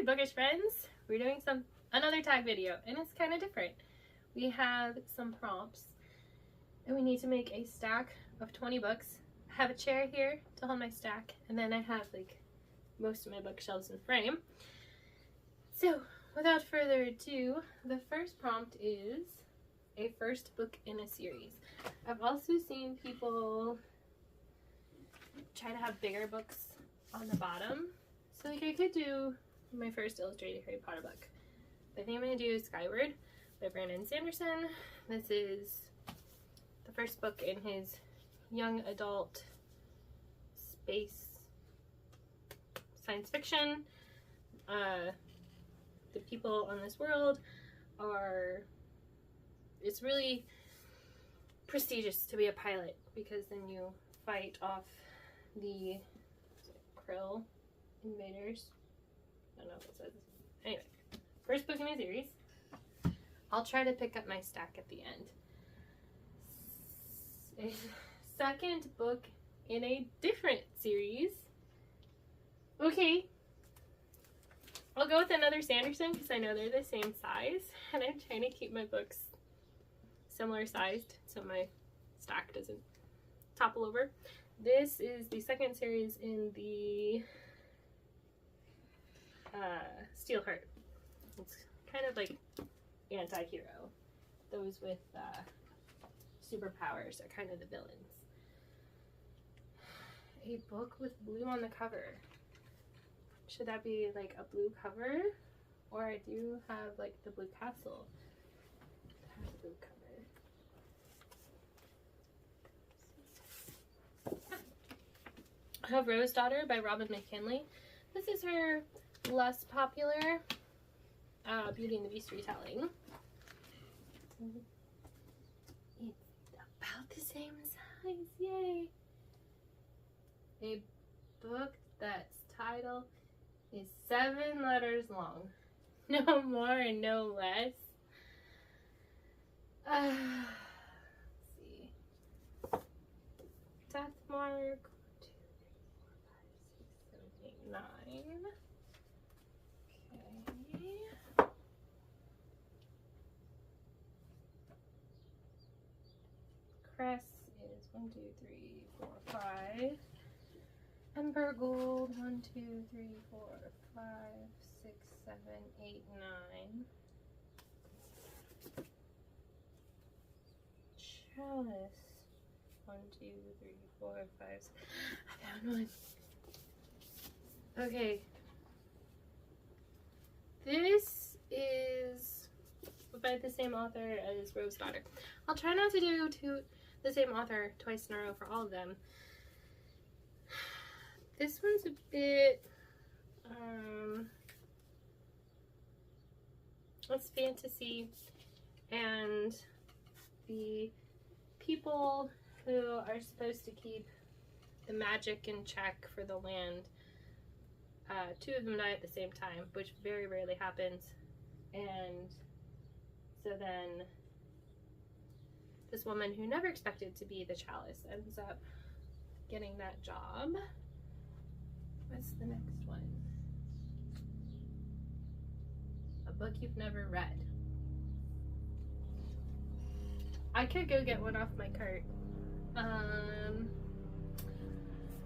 bookish friends, we're doing another tag video, and it's kind of different. We have some prompts, and we need to make a stack of 20 books. I have a chair here to hold my stack, and then I have like most of my bookshelves in frame. So without further ado, the first prompt is a first book in a series. I've also seen people try to have bigger books on the bottom. So like I could do my first illustrated Harry Potter book. I think I'm going to do Skyward by Brandon Sanderson. This is the first book in his young adult space science fiction. The people on this world are, it's really prestigious to be a pilot because then you fight off the Krill invaders. I don't know if it says. Anyway, first book in a series. I'll try to pick up my stack at the end. Second book in a different series. Okay, I'll go with another Sanderson because I know they're the same size, and I'm trying to keep my books similar sized so my stack doesn't topple over. This is the second series in the Steelheart. It's kind of like anti-hero. Those with superpowers are kind of the villains. A book with blue on the cover. Should that be like a blue cover? Or I do have like the blue castle. It has a blue cover. I have Rose Daughter by Robin McKinley. This is her less popular Beauty and the Beast retelling. It's about the same size, yay! A book that's title is 7 letters long. No more and no less. Let's see. Death Mark. 1, 2, 3, 4, 5, 6, 7, 8, 9. Okay. Cress is 1, 2, 3, 4, 5. Ember Gold, 1, 2, 3, 4, 5, 6, 7, 8, 9. Chalice, 1, 2, 3, 4, 5, 6. I found one. Okay. This is by the same author as Rose Daughter. I'll try not to do the same author twice in a row for all of them. This one's a bit, it's fantasy, and the people who are supposed to keep the magic in check for the land, 2 of them die at the same time, which very rarely happens, and so then this woman who never expected to be the Chalice ends up getting that job. What's the next one? A book you've never read. I could go get one off my cart.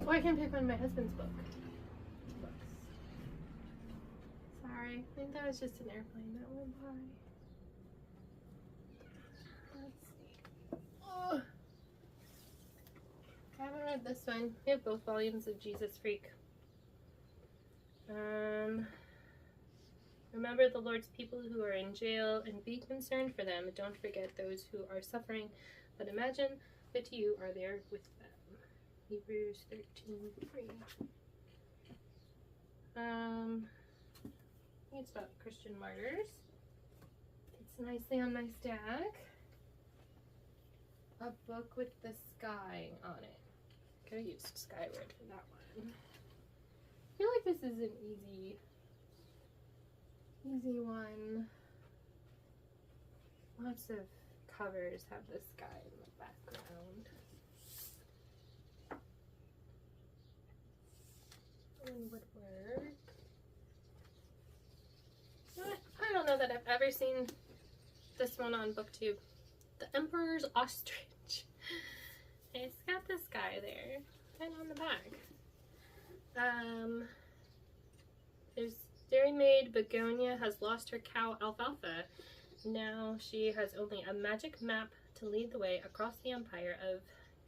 Or I can pick one of my husband's books. Sorry, I think that was just an airplane that went by. Let's see. Oh. I haven't read this one. We have both volumes of Jesus Freak. Remember the Lord's people who are in jail and be concerned for them. Don't forget those who are suffering, but imagine that you are there with them. Hebrews 13:3. It's about Christian martyrs. It's nicely on my stack. A book with the sky on it. Could have used Skyward for that one. I feel like this is an easy one. Lots of covers have the sky in the background. One would work. that I've ever seen this one on BookTube. The Emperor's Ostrich. It's got this guy there and on the back. There's Dairy Maid Begonia has lost her cow Alfalfa. Now she has only a magic map to lead the way across the empire of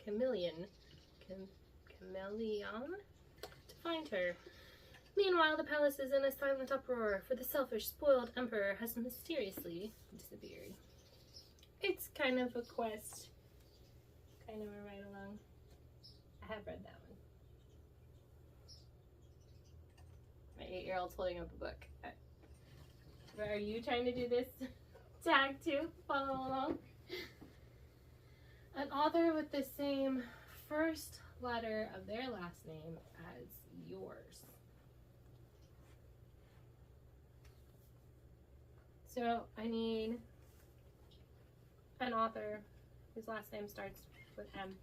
Chameleon to find her. Meanwhile, the palace is in a silent uproar, for the selfish, spoiled emperor has mysteriously disappeared. It's kind of a quest. Kind of a ride along. I have read that one. My 8-year-old's holding up a book. Are you trying to do this tag too? Follow along? An author with the same first letter of their last name as yours. So I need an author whose last name starts with M.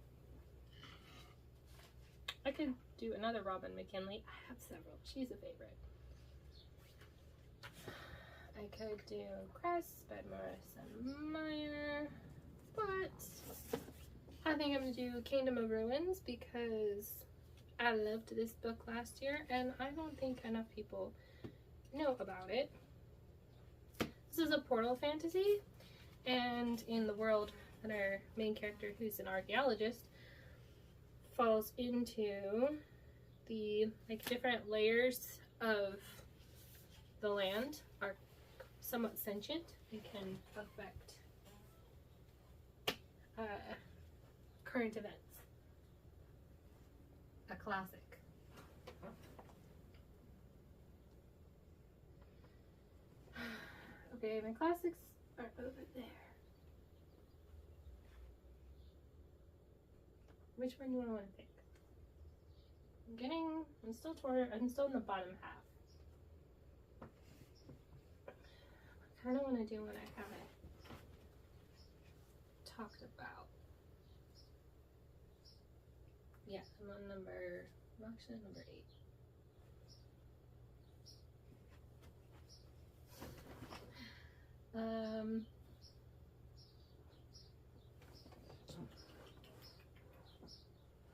I could do another Robin McKinley. I have several. She's a favorite. I could do Cress by Marissa Meyer, but I think I'm going to do Kingdom of Ruins because I loved this book last year and I don't think enough people know about it. This is a portal fantasy, and in the world that our main character, who's an archaeologist, falls into the different layers of the land are somewhat sentient. They can affect current events. A classic. Okay, my classics are over there. Which one do I want to pick? I'm still in the bottom half. I kind of want to do what I haven't talked about. Yeah, I'm actually on number 8.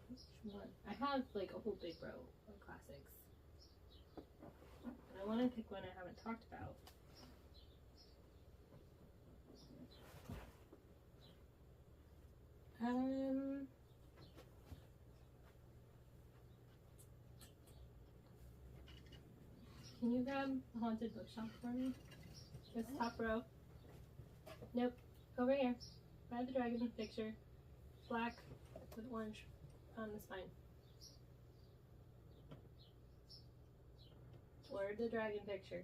Which one? I have like a whole big row of classics. And I want to pick one I haven't talked about. Can you grab the Haunted Bookshop for me? This top row. Nope. Over here. By the dragon picture. Black with orange on the spine. Toward the dragon picture.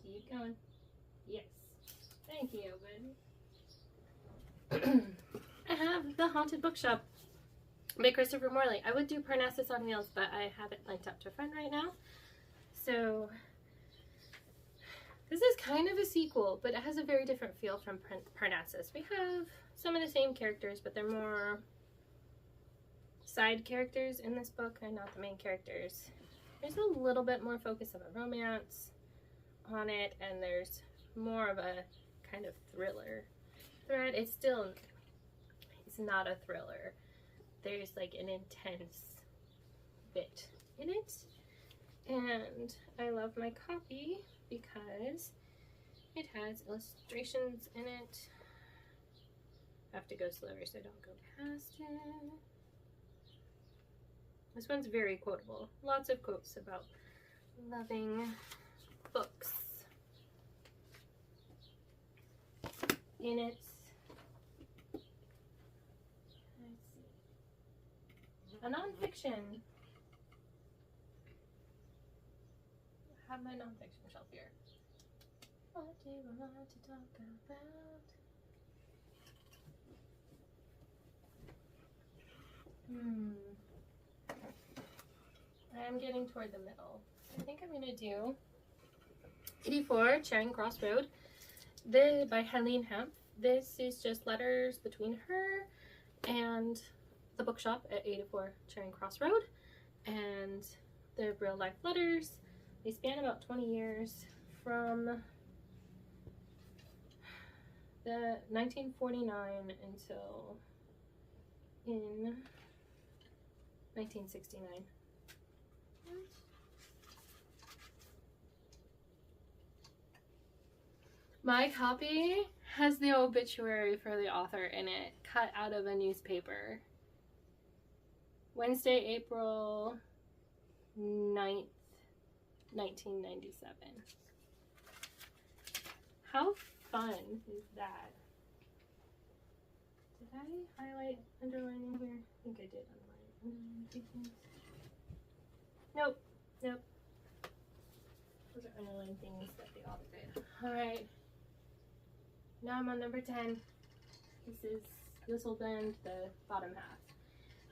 Keep going. Yes. Thank you, baby. I have the Haunted Bookshop by Christopher Morley. I would do Parnassus on Wheels, but I have it linked up to a friend right now. So this is kind of a sequel, but it has a very different feel from Parnassus. We have some of the same characters, but they're more side characters in this book and not the main characters. There's a little bit more focus of a romance on it, and there's more of a kind of thriller thread. It's not a thriller. There's like an intense bit in it. And I love my copy because it has illustrations in it. I have to go slower so I don't go past it. This one's very quotable. Lots of quotes about loving books in it. Let's see. A nonfiction. I have my nonfiction shelf here. What do you want to talk about? I'm getting toward the middle. I think I'm going to do 84 Charing Cross Road by Helene Hemp. This is just letters between her and the bookshop at 84 Charing Cross Road. And they're real life letters. They span about 20 years from the 1949 until in 1969. My copy has the obituary for the author in it, cut out of a newspaper. Wednesday, April 9th, 1997. How fun is that? Did I highlight underlining here? I think I did underline. Nope, nope. Those are underlined things that the author did. Alright. Now I'm on number 10. This will bend the bottom half.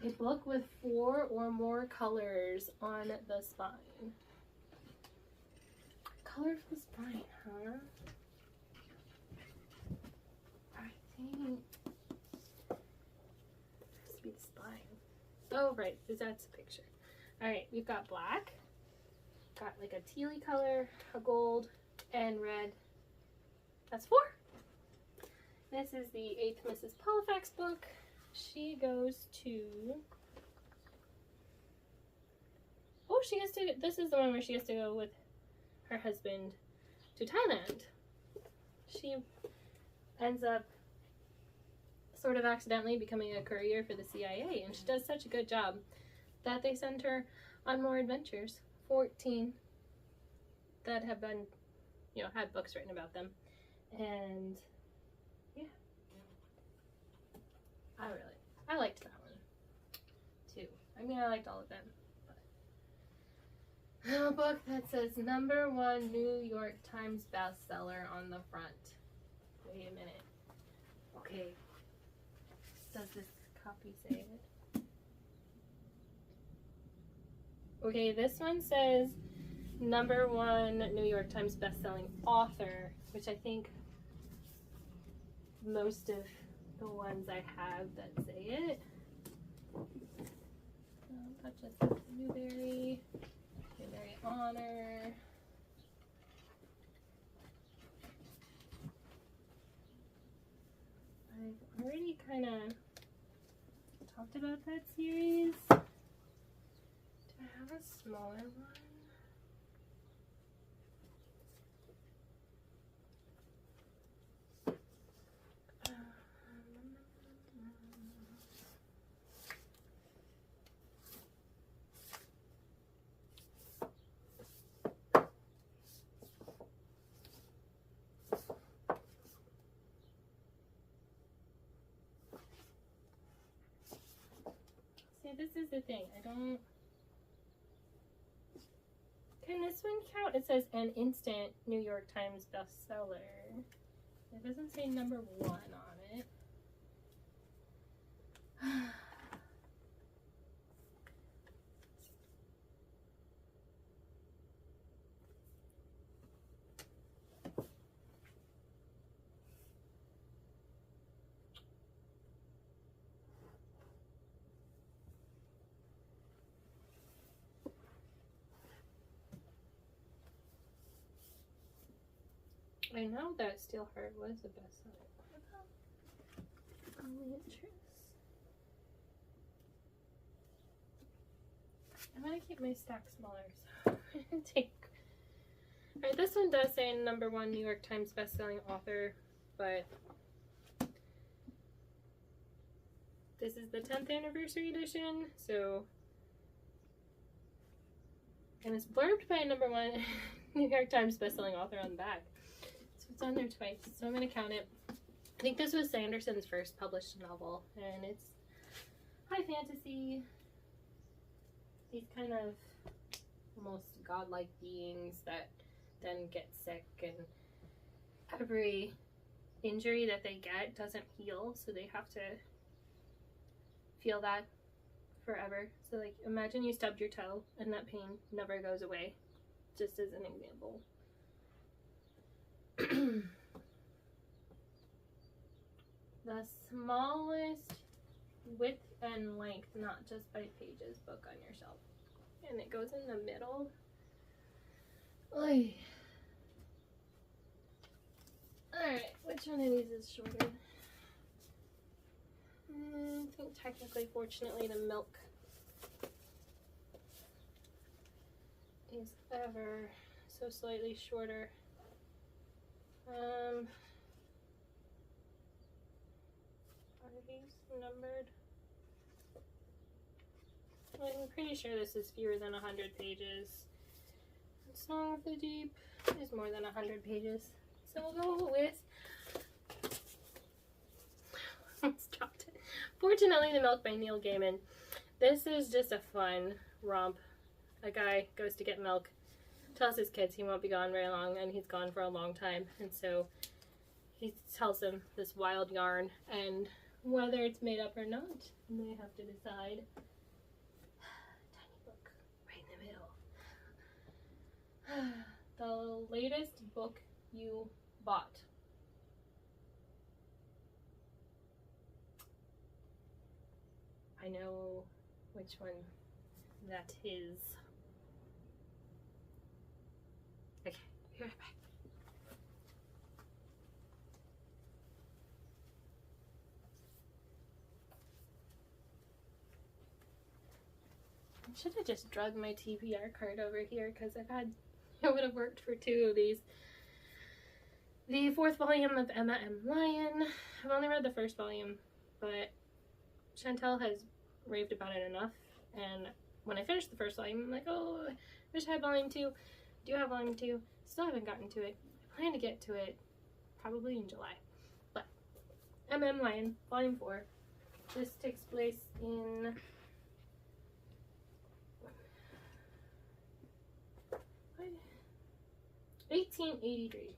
A book with 4 or more colors on the spine. Colorful spine, huh? I think it has to be the spine. Oh, right, because that's a picture. Alright, we've got black. Got like a tealy color, a gold, and red. That's 4. This is the 8th Mrs. Polifax book. She goes to... Oh, she gets to... This is the one where she has to go with her husband to Thailand. She ends up sort of accidentally becoming a courier for the CIA, and she does such a good job that they send her on more adventures. 14 that have been, you know, had books written about them. And yeah, I liked that one too. I mean, I liked all of them, but a book that says #1 New York Times bestseller on the front. Wait a minute. Okay, does this copy say it? Okay, this one says #1 New York Times bestselling author, which I think most of the ones I have that say it. That just says Newbery Honor. I've already kind of talked about that series. Do I have a smaller one? See, this is the thing. I don't... Can this one count? It says an instant New York Times bestseller. It doesn't say #1 on it. I know that Steelheart was a bestseller. What about Only Interest? I'm gonna keep my stack smaller, so I'm gonna take... Alright, this one does say #1 New York Times bestselling author, but this is the 10th anniversary edition, so... And it's blurbed by #1 New York Times bestselling author on the back. So it's on there twice, so I'm going to count it. I think this was Sanderson's first published novel, and it's high fantasy. These kind of almost godlike beings that then get sick, and every injury that they get doesn't heal, so they have to feel that forever. So like, imagine you stubbed your toe and that pain never goes away, just as an example. The smallest width and length, not just by pages, book on your shelf. And it goes in the middle. Oy. Alright, which Which one of these is shorter? I think technically, fortunately, the milk is ever so slightly shorter. Are these numbered? I'm pretty sure this is fewer than 100 pages. Song of the Deep is more than 100 pages. So we'll go with... Almost dropped it. Fortunately, the Milk by Neil Gaiman. This is just a fun romp. A guy goes to get milk, tells his kids he won't be gone very long, and he's gone for a long time. And so he tells them this wild yarn, and whether it's made up or not, they have to decide. Tiny book right in the middle. The latest book you bought. I know which one that is. Okay, be right back. I should have just dragged my TBR card over here because it would have worked for two of these. The 4th volume of Emma M. Lyon. I've only read the 1st volume, but Chantel has raved about it enough, and when I finished the 1st volume, I'm like, oh, I wish I had volume 2. Do have volume 2. Still haven't gotten to it. I plan to get to it probably in July. But M.M. Lyon, volume 4. This takes place in 1883.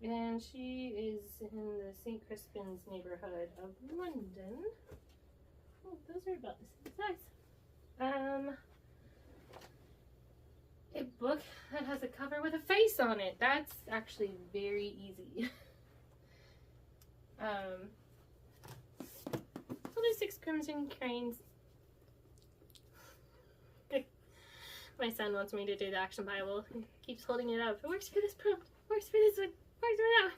And she is in the St. Crispin's neighborhood of London. Oh, those are about the same size. A book that has a cover with a face on it. That's actually very easy. 6 Crimson Cranes. My son wants me to do the action Bible. He keeps holding it up. It works for this prompt. Works for this one. Works for that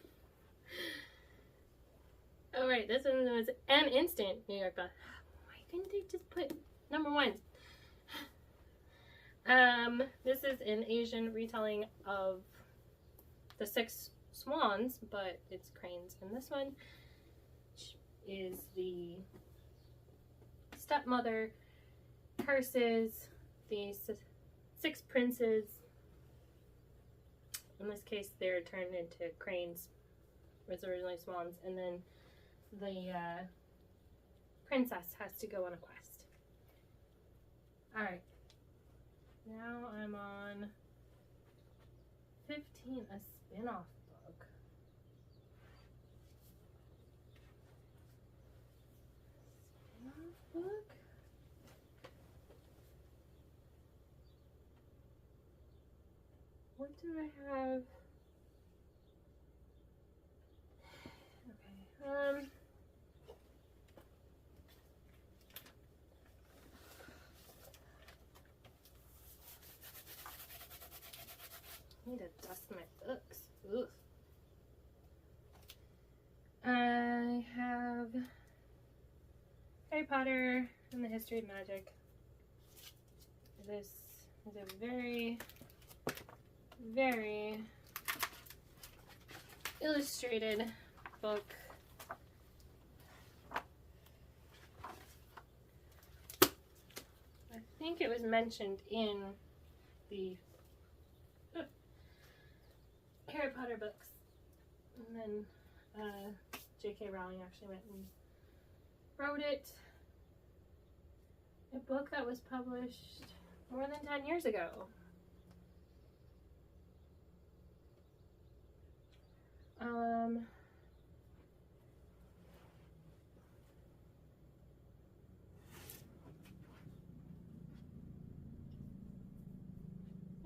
one. Alright, this one was an instant New York book. Why couldn't they just put number 1s? This is an Asian retelling of the 6 swans, but it's cranes in this one, which is the stepmother curses the 6 princes. In this case, they're turned into cranes, which was originally swans, and then the princess has to go on a quest. Alright. Now I'm on 15, a spin-off book. Spin-off book? What do I have? Okay, I need to dust my books. Ugh. I have Harry Potter and the History of Magic. This is a very, very illustrated book. I think it was mentioned in the Harry Potter books, and then J.K. Rowling actually went and wrote it. A book that was published more than 10 years ago. You know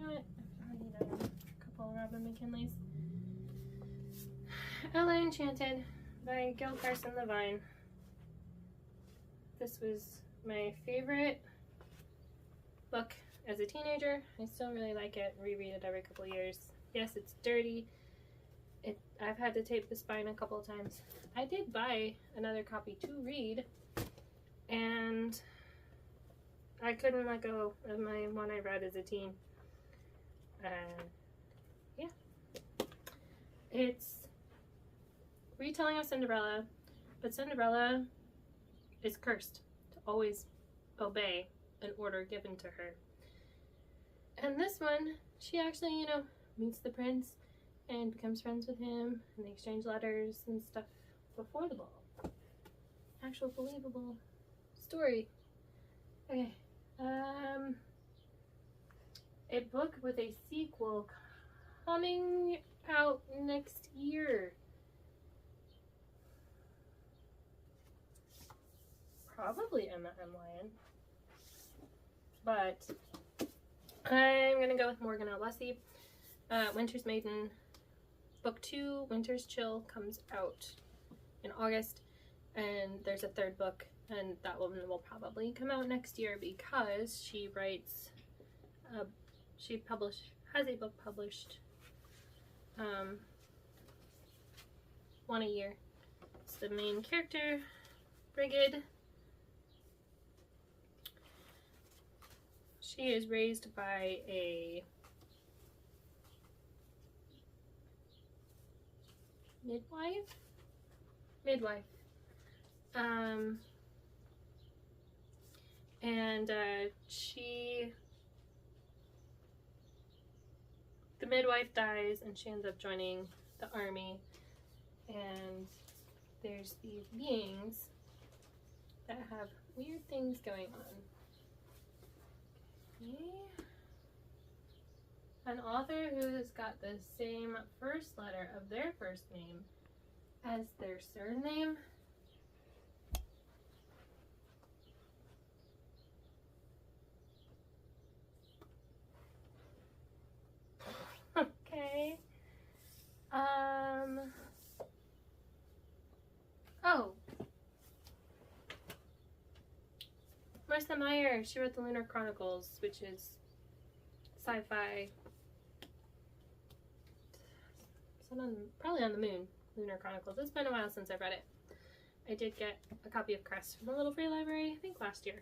what? I need a couple of Robin McKinley's. Ella Enchanted by Gil Carson Levine. This was my favorite book as a teenager. I still really like it. Reread it every couple of years. Yes, it's dirty. I've had to tape the spine a couple of times. I did buy another copy to read, and I couldn't let go of my one I read as a teen. Yeah. It's retelling of Cinderella, but Cinderella is cursed to always obey an order given to her. And this one, she actually, you know, meets the prince and becomes friends with him, and they exchange letters and stuff before the ball. Actual believable story. Okay. A book with a sequel coming out next year. Probably Emma M. Lyon. But I'm gonna go with Morgan L. Leslie. Winter's Maiden. Book 2, Winter's Chill, comes out in August. And there's a third book, and that one will probably come out next year because she writes, has a book published, one a year. It's the main character, Brigid. She is raised by a midwife. And the midwife dies, and she ends up joining the army, and there's these beings that have weird things going on. Okay. An author who has got the same first letter of their first name as their surname. Okay. Oh. Marissa Meyer, she wrote the Lunar Chronicles, which is sci-fi. Probably on the moon, Lunar Chronicles. It's been a while since I've read it. I did get a copy of Crest from the Little Free Library, I think last year.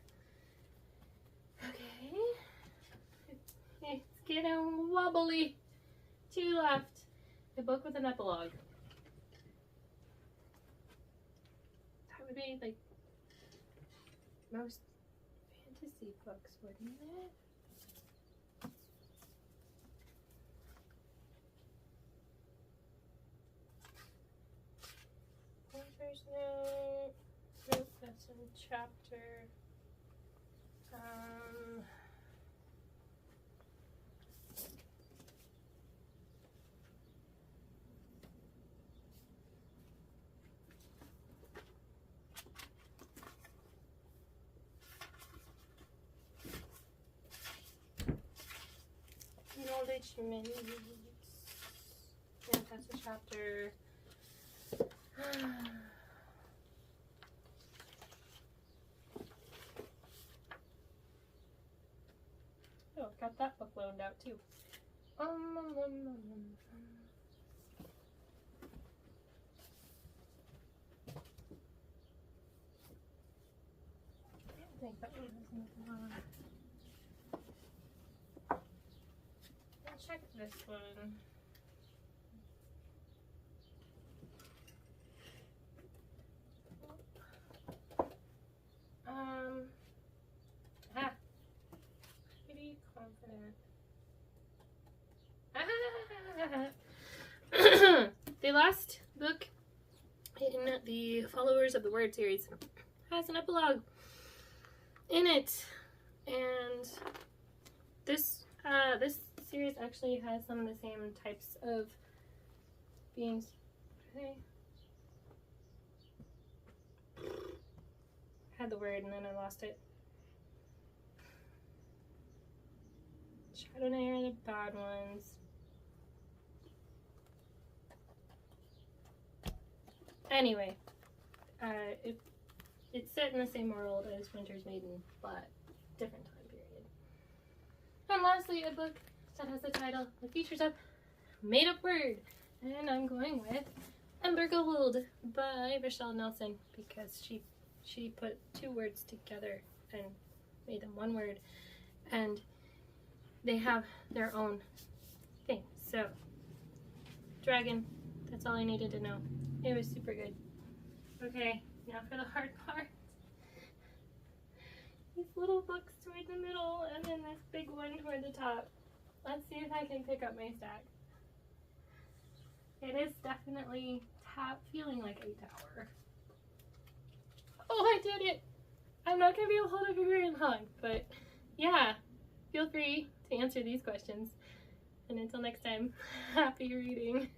Okay. It's getting wobbly. 2 left. A book with an epilogue. That would be like most fantasy books, wouldn't it? Author's note. Nope, that's in chapter. Knowledge minutes. Yeah, that's a chapter. Oh, got that book loaned out too. I think that one has nothing on. I'll check this one. Pretty confident. The last book in the Followers of the Word series has an epilogue in it, and this series actually has some of the same types of beings. Okay. Had the word and then I lost it. Chardonnay are the bad ones. Anyway, it's set in the same world as Winter's Maiden, but different time period. And lastly, a book that has the title that features a made-up word, And I'm going with Ember Gold by Rochelle Nelson because she put two words together and made them one word, and they have their own thing. So, dragon, that's all I needed to know. It was super good. Okay, now for the hard part. These little books toward the middle, and then this big one toward the top. Let's see if I can pick up my stack. It is definitely feeling like a tower. Oh, I did it! I'm not going to be able to hold it for very long, but yeah, feel free to answer these questions. And until next time, happy reading.